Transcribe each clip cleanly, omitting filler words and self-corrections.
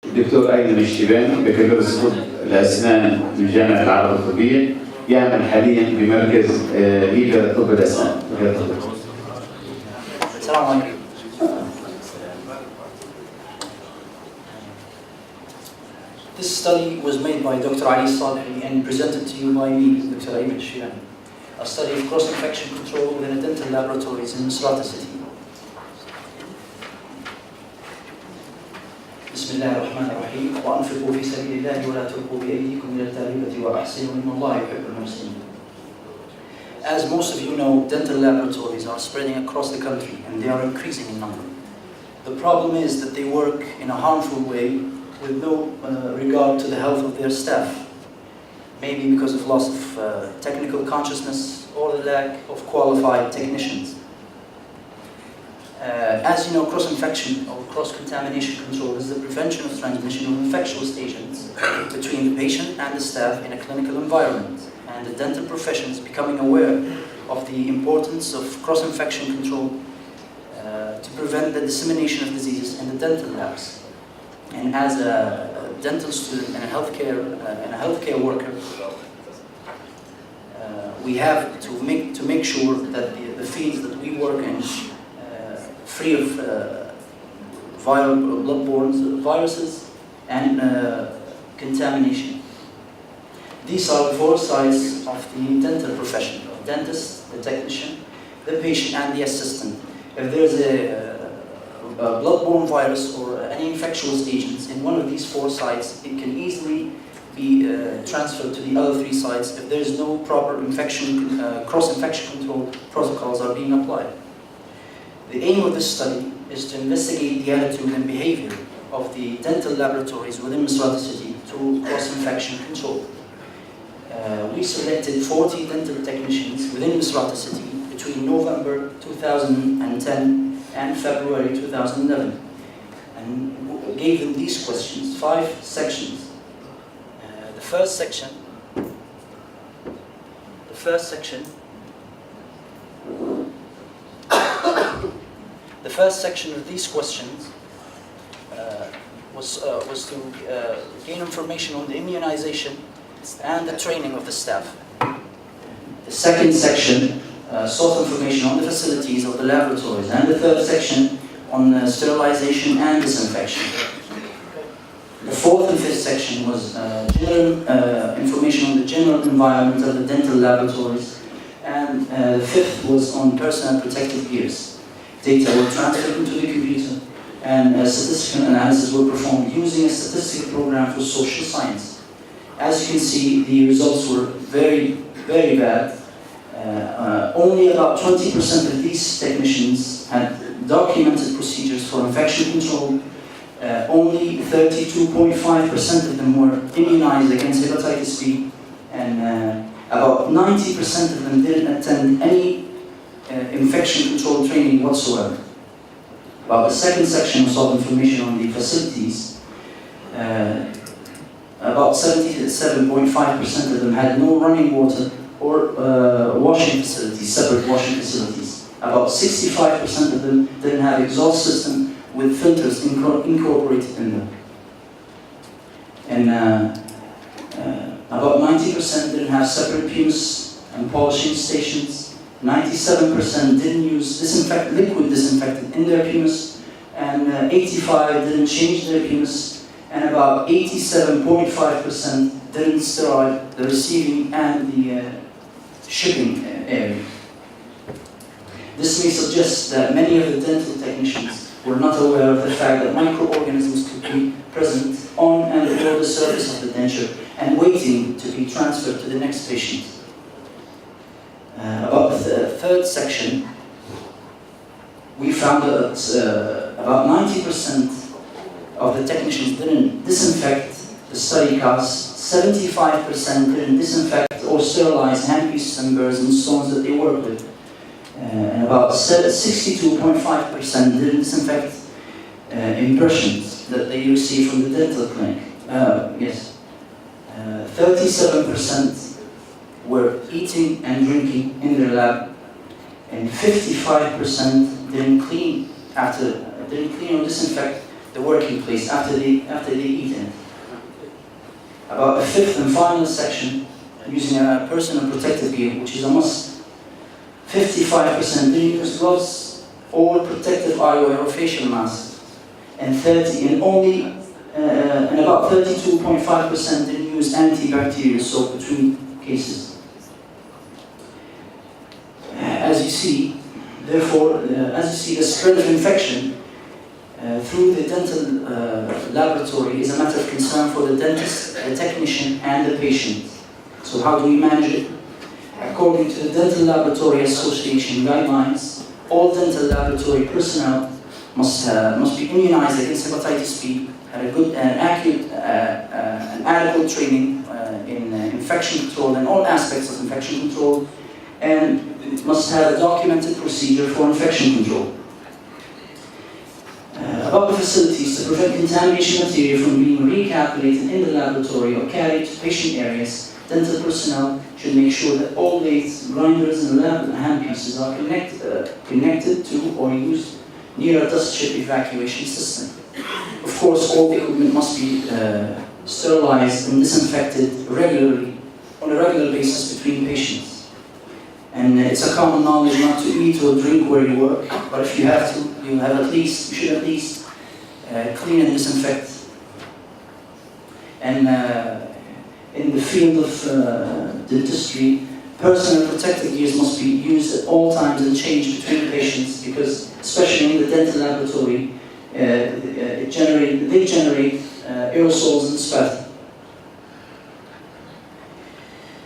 الدكتور أيمن الشيباني بكالوريوس طب الأسنان من جامعة العدوى الطبية، يعمل حاليا بمركز ليبيا طب الأسنان. السلام عليكم. This study was made by Dr. Ali Salhi and presented to you by me, Dr. Ayman al-Shirani. A study of cross-infection control within a dental laboratories in Masharaqa city. بسم الله الرحمن الرحيم وأنفقوا في سبيل الله ولا تلقوا بأيديكم إلى التهلكة وأحسنوا إن الله يحب المحسنين. As most of you know, dental laboratories are spreading across the country and they are increasing in number. The problem is that they work in a harmful way with no regard to the health of their staff. Maybe because of loss of technical consciousness or the lack of qualified technicians. As you know, cross-infection or cross-contamination control is the prevention of transmission of infectious agents between the patient and the staff in a clinical environment. And the dental profession is becoming aware of the importance of cross-infection control to prevent the dissemination of diseases in the dental labs. And as a dental student and a healthcare worker, we have to make sure that the fields that we work in free of viral bloodborne viruses and contamination. These are the four sides of the dental profession: the dentist, the technician, the patient, and the assistant. If there's a bloodborne virus or any infectious agents in one of these four sites, it can easily be transferred to the other three sites if there's no proper cross-infection control protocols are being applied. The aim of this study is to investigate the attitude and behavior of the dental laboratories within Masharaqa city to cross-infection control. We selected 40 dental technicians within Masharaqa city between November 2010 and February 2011 and gave them these questions, 5 sections. The first section of these questions was to gain information on the immunization and the training of the staff. The second section sought information on the facilities of the laboratories, and the third section on sterilization and disinfection. The fourth and fifth section was general information on the general environment of the dental laboratories, and the fifth was on personal protective gears. Data were transferred into the computer, and statistical analysis were performed using a statistical program for social science. As you can see, the results were very, very bad. Only about 20% of these technicians had documented procedures for infection control. Only 32.5% of them were immunized against hepatitis B, and about 90% of them didn't attend any infection control training whatsoever. About the second section sought information on the facilities. About 77.5% of them had no running water or washing facilities, separate washing facilities. About 65% of them didn't have exhaust system with filters incorporated in them. And about 90% didn't have separate pumice and polishing stations. 97% didn't use liquid disinfectant in their pumice, and 85% didn't change their pumice, and about 87.5% didn't sterilize the receiving and the shipping area. This may suggest that many of the dental technicians were not aware of the fact that microorganisms could be present on and below the surface of the denture and waiting to be transferred to the next patient. About the third section, we found that about 90% of the technicians didn't disinfect the study casts, 75% didn't disinfect or sterilize handpieces and burrs and stones that they work with, and about 62.5% didn't disinfect impressions that they received from the dental clinic. 37% were eating and drinking in their lab, and 55% didn't clean or disinfect the working place after they eat in it. About a fifth and final section, using a personal protective gear, which is a must. 55% didn't use gloves or protective eyewear or facial masks, and about 32.5% didn't use antibacterial soap between cases. As you see, therefore, the spread of infection through the dental laboratory is a matter of concern for the dentist, the technician, and the patient. So how do we manage it? According to the Dental Laboratory Association guidelines, all dental laboratory personnel must be immunized against hepatitis B, had a good and adequate training in infection control and all aspects of infection control, and must have a documented procedure for infection control. About the facilities, to prevent contamination material from being recalculated in the laboratory or carried to patient areas, dental personnel should make sure that all lathes, grinders, and lab handpieces are connected to or used near a dust chip evacuation system. Of course, all the equipment must be sterilized and disinfected regularly, on a regular basis between patients. And it's a common knowledge not to eat or drink where you work, but if you have to, you should at least clean and disinfect. And in the field of dentistry, personal protective gears must be used at all times and changed between patients, because especially in the dental laboratory, they generate aerosols and sputum.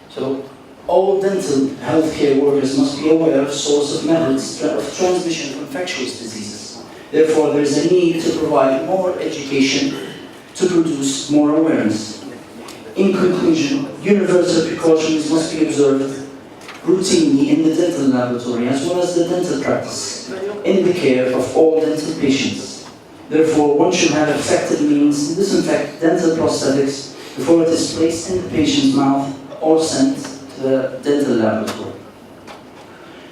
So all dental healthcare workers must be aware of source of methods of transmission of infectious diseases. Therefore, there is a need to provide more education to produce more awareness. In conclusion, universal precautions must be observed routinely in the dental laboratory as well as the dental practice in the care of all dental patients. Therefore, one should have effective means to disinfect dental prosthetics before it is placed in the patient's mouth or sent to the dental laboratory.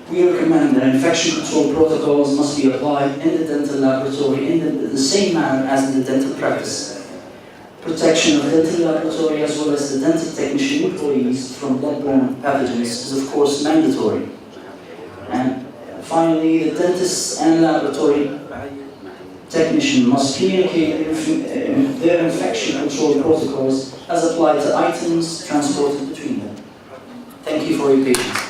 We recommend that infection control protocols must be applied in the dental laboratory in the same manner as in the dental practice. Protection of dental laboratory as well as the dental technician employees from bloodborne pathogens is of course mandatory. And finally, the dentists and laboratory technician must communicate their infection control protocols as applied to items transported between them. Thank you for your patience.